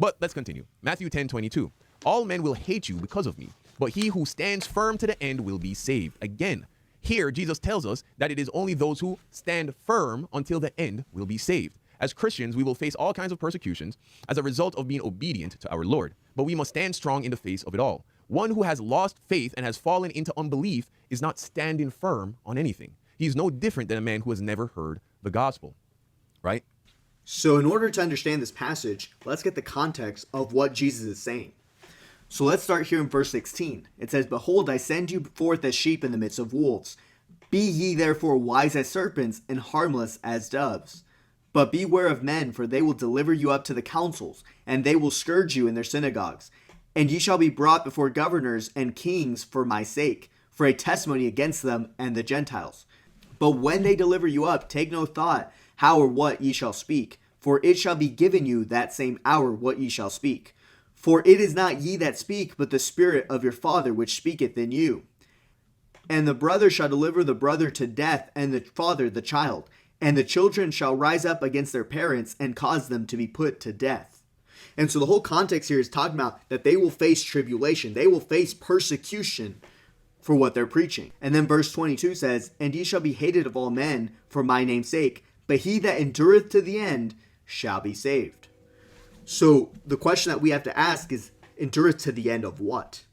But let's continue. Matthew 10:22. All men will hate you because of me, but he who stands firm to the end will be saved. Again, here Jesus tells us that it is only those who stand firm until the end will be saved. As Christians, we will face all kinds of persecutions as a result of being obedient to our Lord, but we must stand strong in the face of it all. One who has lost faith and has fallen into unbelief is not standing firm on anything. He's no different than a man who has never heard the gospel, right? So in order to understand this passage, let's get the context of what Jesus is saying. So let's start here in verse 16. It says, Behold, I send you forth as sheep in the midst of wolves. Be ye therefore wise as serpents and harmless as doves. But beware of men, for they will deliver you up to the councils, and they will scourge you in their synagogues. And ye shall be brought before governors and kings for my sake, for a testimony against them and the Gentiles. But when they deliver you up, take no thought how or what ye shall speak, for it shall be given you that same hour what ye shall speak. For it is not ye that speak, but the Spirit of your Father which speaketh in you. And the brother shall deliver the brother to death, and the father the child. And the children shall rise up against their parents and cause them to be put to death. And so the whole context here is talking about that they will face tribulation. They will face persecution for what they're preaching. And then verse 22 says, And ye shall be hated of all men for my name's sake, but he that endureth to the end shall be saved. So the question that we have to ask is, endureth to the end of what?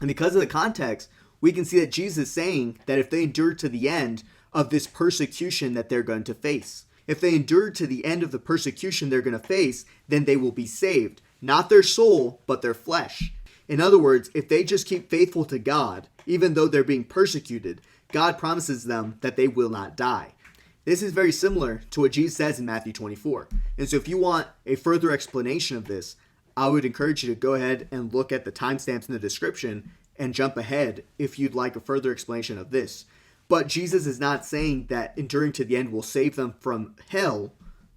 And because of the context, we can see that Jesus is saying that if they endure to the end of this persecution that they're going to face, if they endure to the end of the persecution they're going to face, then they will be saved. Not their soul, but their flesh. In other words, if they just keep faithful to God, even though they're being persecuted, God promises them that they will not die. This is very similar to what Jesus says in Matthew 24. And so if you want a further explanation of this, I would encourage you to go ahead and look at the timestamps in the description and jump ahead if you'd like a further explanation of this. But Jesus is not saying that enduring to the end will save them from hell.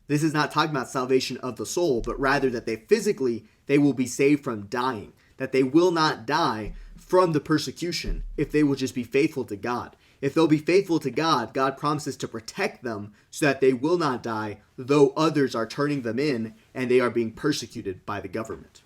This is not talking about salvation of the soul, but rather that they will be saved from dying, that they will not die from the persecution if they will just be faithful to God. If they'll be faithful to God, God promises to protect them so that they will not die, though others are turning them in and they are being persecuted by the government.